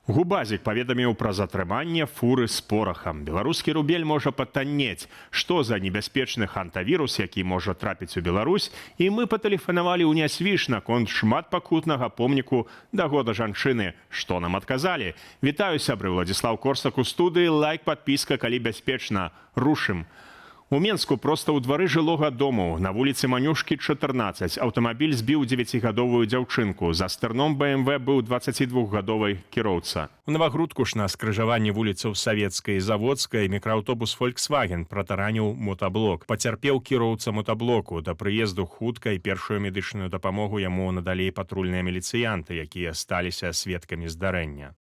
Губазік паведаміў пра затрыманне фуры з порахам. Беларускі рубель можа патаннець. Што за небяспечны хантавірус, які можа трапіць у Беларусь? І мы патэлефанавалі ў Нясвіж наконт шматпакутнага помніку да года жанчыны. Што нам адказалі? Вітаю, сябры, Владзіслаў Корсак у студыі. Лайк, падпіска, калі бяспечна. Рушым. У Менску проста ў двары жылога дому на вуліцы Манюшкі 14 аўтамабіль збіў 9гадовую дзяўчынку. За стэрном БМВ быў 22гадовы кіроўца. У Навагрудку ж на скрыжаванні вуліцаў Савецкай і Заводскай мікрааўтобус Volkswagen пратараніў мотаблок. Пацярпеў кіроўца мотаблоку. Да прыезду хуткай першую медычную дапамогу яму надалі патрульныя міліцыянты, якія сталіся сведкамі здарэння.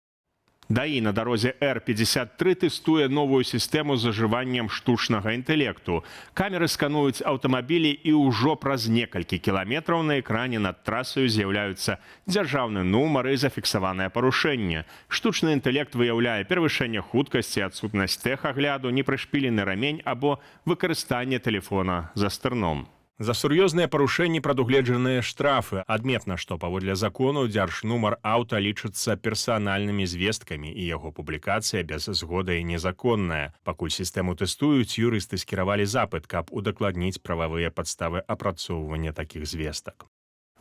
ДАІ на дарозе Р-53 тэстуе новую сістэму з зажываннем штучнага інтэлекту. Камеры скануюць аўтамабілі і ўжо праз некалькі кіламетраў на экране над трасаю з'яўляюцца дзяржаўны нумар і зафіксаванае парушэнне. Штучны інтэлект выяўляе перавышэнне хуткасці, адсутнасць тэхагляду, непрышпілены рамень або выкарыстанне тэлефона за стэрном. За сур'ёзныя парушэнні прадугледжаныя штрафы. Адметна, што паводле закону дзяржнумар аўта лічыцца персанальнымі звесткамі і яго публікацыя без згоды незаконная. Пакуль сістэму тэстуюць, юрысты скіравалі запыт, каб удакладніць прававыя падставы апрацоўвання такіх звестак.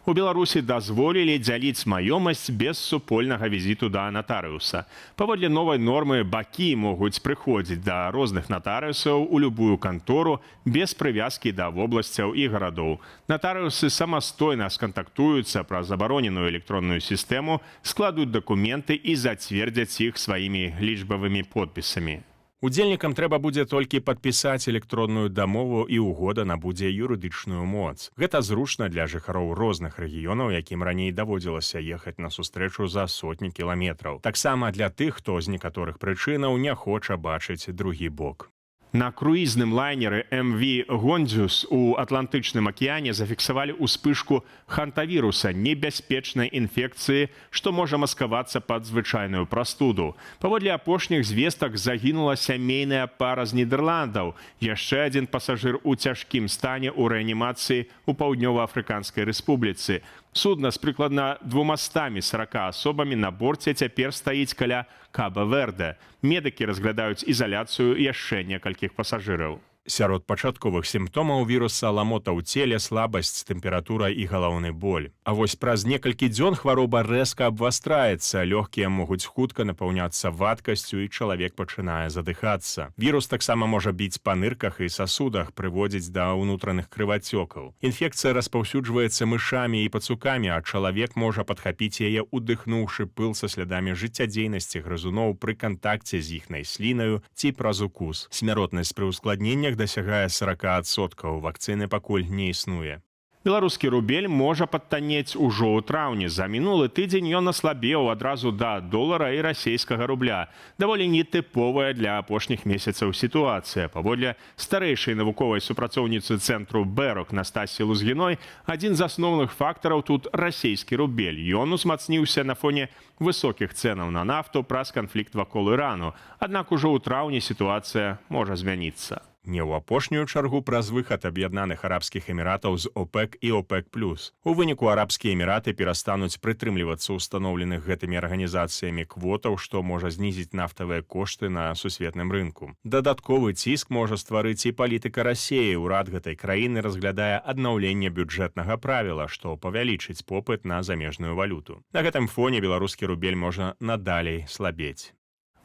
У Беларусі дазволілі дзяліць маёмасць без супольнага візіту да натарыуса. Паводле новай нормы бакі могуць прыходзіць да розных натарыусаў у любую кантору без прывязкі да вобласцяў і гарадоў. Натарыусы самастойна скантактуюцца пра забароненую электронную сістэму, складуць дакументы і зацвердзяць іх сваімі лічбавымі подпісамі. Удзельнікам трэба будзе толькі падпісаць электронную дамову і угода набудзе юрыдычную моц. Гэта зручна для жыхароў розных рэгіёнаў, якім раней даводзілася ехаць на сустрэчу за сотні кіламетраў. Таксама для тых, хто з некаторых прычынаў не хоча бачыць другі бок. На круізным лайнеры МВ «Гондзюс» у Атлантычным акіяне зафіксавалі ўспышку хантавіруса, небяспечнай інфекцыі, што можа маскавацца пад звычайную прастуду. Паводле апошніх звестак загінула сямейная пара з Нідерландаў. Яшчэ адзін пасажыр у цяжкім стане ў рэанімацыі ў Паўднёва-Афрыканскай рэспубліцы. Судна з прыкладна 240 асобамі на борце цяпер стаіць каля Каба-Верде. Медыкі разглядаюць ізаляцыю яшчэ некалькіх пасажыраў. Сярод пачатковых сімптомаў віруса ламота ў целе, слабасць, тэмпература і галаўны боль. А вось праз некалькі дзён хвароба рэзка абвастраецца, лёгкія могуць хутка напаўняцца вадкасцю і чалавек пачынае задыхацца. Вірус таксама можа біць па нырках і сасудах, прыводзіць да ўнутраных крывацёкаў. Інфекцыя распаўсюджваецца мышамі і пацукамі, а чалавек можа падхапіць яе, удыхнуўшы пыл са слядамі жыццядзейнасці грызуноў пры кантакце з іхнай слінаю ці праз укус. Смяротнасць пры ускладненнях дасягае 40%. Вакцыны пакуль не існуе. Беларускі рубель можа падтаннець ужо ў траўні. За мінулы тыдзень ён аслабеў адразу да долара і расейскага рубля. Даволі нетыповая для апошніх месяцаў сітуацыя. Паводле старэйшай навуковай супрацоўніцы цэнтру БЭРОК Настасі Лузгіной, адзін з асноўных фактараў тут расейскі рубель. Ён узмацніўся на фоне высокіх цэнаў на нафту праз канфлікт вакол Ірану. Аднак ужо ў траўні сітуацыя можа змяніцца. Не ў апошнюю чаргу праз выхад Аб'яднаных Арабскіх Эміратаў з ОПЕК і ОПЕК+. У выніку Арабскія Эміраты перастануць прытрымлівацца ўстаноўленых гэтымі арганізацыямі квотаў, што можа знізіць нафтавыя кошты на сусветным рынку. Дадатковы ціск можа стварыць і палітыка Расеі. Урад гэтай краіны разглядае аднаўленне бюджэтнага правіла, што павялічыць попыт на замежную валюту. На гэтым фоне беларускі рубель можа надалей слабець.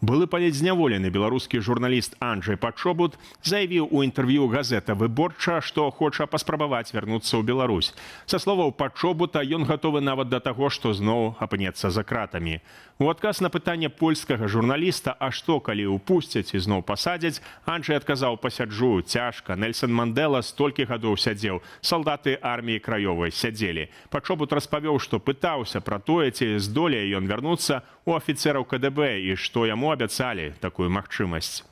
Былы палітзняволены беларускі журналіст Анджэй Пачобут заявіў у інтэрв'ю газета «Выборча», што хоча паспрабаваць вярнуцца ў Беларусь. Са словаў Пачобута, ён гатовы нават да таго, што зноў апынецца за кратамі. У адказ на пытанне польскага журналіста, а што, калі ўпусцяць і зноў пасадзяць, Анджэй адказаў: «Пасяджу, цяжка. Нельсан Мандэла столькі гадоў сядзеў, салдаты арміі краёвай сядзелі». Пачобут распавёў, што пытаўся пра тое, ці здолее ён вярнуцца у афіцэраў КДБ і што яму абяцалі такую магчымасць.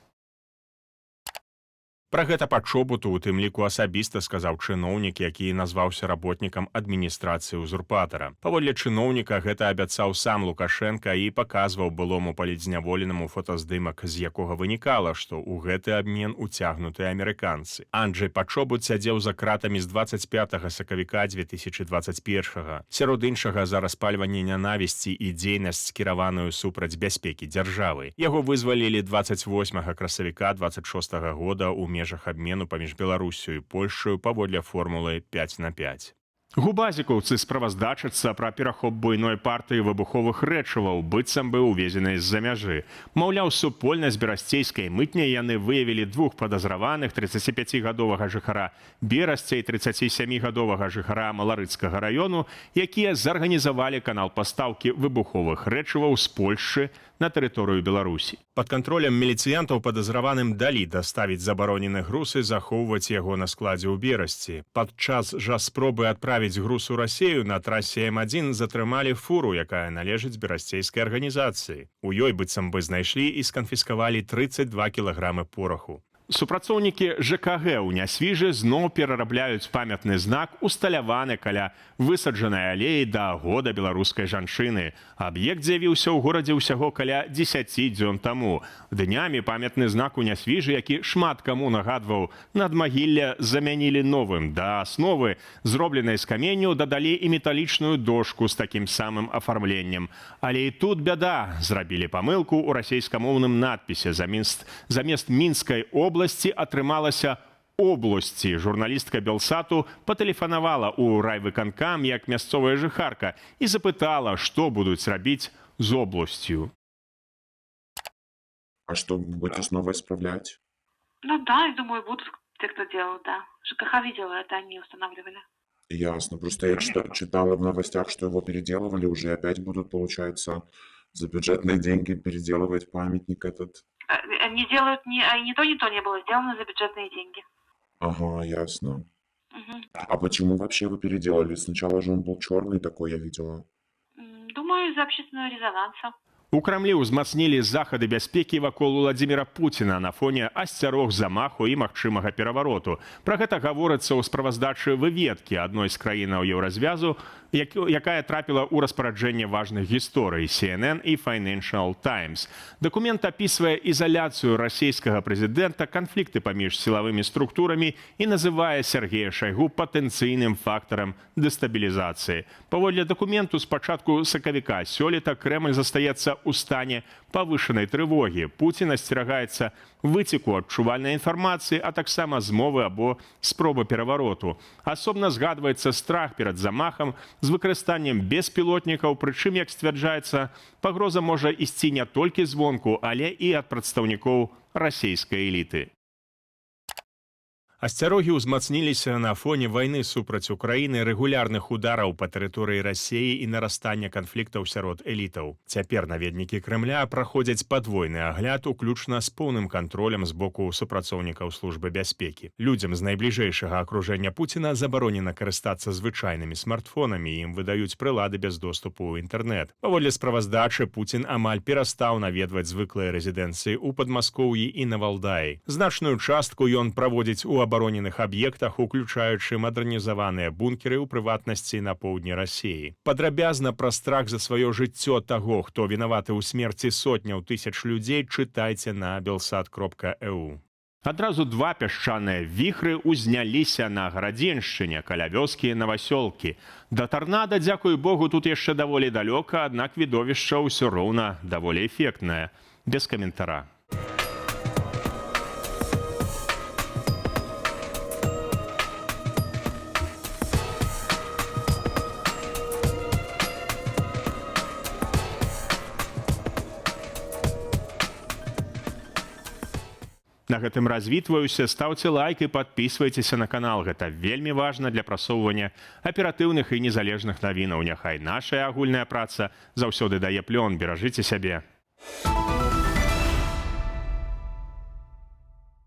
Пра гэта пачобуту, у тым ліку асабіста сказаў чыноўнік, які назваўся работнікам адміністрацыі ўзурпатара. Паводле чыноўніка гэта абяцаў сам Лукашенка і паказваў былому палітзняволенаму фотаздымак, з якога вынікала, што ў гэты абмен уцягнуты амерыканцы. Анджэй Пачобут сядзеў за кратамі з 25 сакавіка 2021. Сярод іншага за распальванне нянавісці і дзейнасць, скіраваную супраць бяспекі дзяржавы. Яго вызвалілі 28 красавіка 26 года ў межах абмену паміж Беларусю і Польшчаю паводле формулы 5/5. Губазікаўцы справаздачацца пра перахоп буйной партыі выбуховых рэчываў, быццам бы увезенай з-за мяжы. Маўляў, супольна з берасцейскай мытняй яны выявілі двух падазраваных 35-гадовага жыхара Берасця і 37-гадовага жыхара Маларыцкага раёну, якія зарганізавалі канал пастаўкі выбуховых рэчываў з Польшчы на тэрыторыю Беларусі. Пад кантролем міліцыянтаў падазраваным далі даставіць забаронены груз і захоўваць яго на складзе ў Берасці. Падчас жа спробы адправіць груз у Расею на трасе М1 затрымалі фуру, якая належыць берасцейскай арганізацыі. У ёй быццам бы знайшлі і сканфіскавалі 32 кілаграмы пораху. Супрацоўнікі ЖКГ ў Нясвіжы зноў перарабляюць памятны знак, усталяваны каля высаджанай алеі да года беларускай жанчыны. Аб'ект з'явіўся ў горадзе ўсяго каля 10 дзён таму. Днямі памятны знак у Нясвіжы, які шмат каму нагадваў надмагілля, замянілі новым. Да асновы, зробленай з каменю, дадалі і металічную дошку з такім самым афармленнем. Але і тут бяда. Зрабілі памылку ў расейскамоўным надпісе. Замест Мінскай обласці атрымалася обласці. Журналістка Белсату патэлефанавала ў райвыканкам як мясцовая жыхарка і запытала, што будуць рабіць з обласцю. А что, будете снова исправлять? Ну да, я думаю, будут те, кто делал, да. ЖКХ видела, это они устанавливали. Ясно. Просто я читала в новостях, что его переделывали, уже опять будут, получается, за бюджетные деньги переделывать памятник этот. Они делают ни то не было сделано за бюджетные деньги. Ага, ясно. Угу. А почему вообще вы переделали? Сначала же он был черный такой, я видела. Думаю, из-за общественного резонанса. У Крамлі ўзмацнілі захады бяспекі вакол Уладзіміра Пуціна на фоне асцярог замаху і магчымага перавароту. Пра гэта гаворыцца ў справаздачы выведкі адной з краінаў еўразвязу, якая трапіла ў распараджэнне важных гісторый CNN і Financial Times. Дакумент апісвае ізаляцыю расійскага прэзідэнта, канфлікты паміж сілавымі структурамі і называе Сергея Шайгу патэнцыйным фактарам дэстабілізацыі. Паводле дакументу, з пачатку сакавіка сёлета Крэмль застаецца у стане павышанай трывогі. Пуцін асцерагаецца выцеку адчувальнай інфармацыі, а таксама змовы або спробы перавароту. Асобна згадваецца страх перад замахам з выкарыстаннем беспілотнікаў, прычым, як сцвярджаецца, пагроза можа ісці не толькі звонку, але і ад прадстаўнікоў расійскай эліты. Асцярогі ўзмацніліся на фоне вайны супраць Украіны, рэгулярных удараў па тэрыторыі Расіі і нарастання канфліктаў сярод элітаў. Цяпер наведнікі Крэмля праходзяць падвойны агляд, уключна з поўным кантролем з боку супрацоўнікаў службы бяспекі. Людзям з найбліжэйшага акружэння Пуціна забаронена карыстацца звычайнымі смартфонамі, ім выдаюць прылады без доступу ў інтэрнэт. Паводле справаздачы, Пуцін амаль перастаў наведваць звыклыя рэзідэнцыі ў Падмаскоўі і на Валдаі. Значную частку ён праводзіць у абароненых аб'ектах, уключаючы мадэрнізаваныя бункеры ў прыватнасці на поўдні Расіі. Падрабязна пра страх за сваё жыццё таго, хто вінаваты ў смерці сотняў тысяч людзей, чытайце на belsat.eu. Адразу два пясчаныя віхры ўзняліся на Гарадзеншчыне каля вёскі Навасёлкі. Да тарнада, дзякуй Богу, тут яшчэ даволі далёка, аднак відовішча ўсё роўна даволі эфектнае. Без каментара. На гэтым развітваюся, стаўце лайк і падпісвайцеся на канал. Гэта вельмі важна для прасоўвання аператыўных і незалежных навінаў. Няхай нашая агульная праца заўсёды дае плён. Беражыце сябе.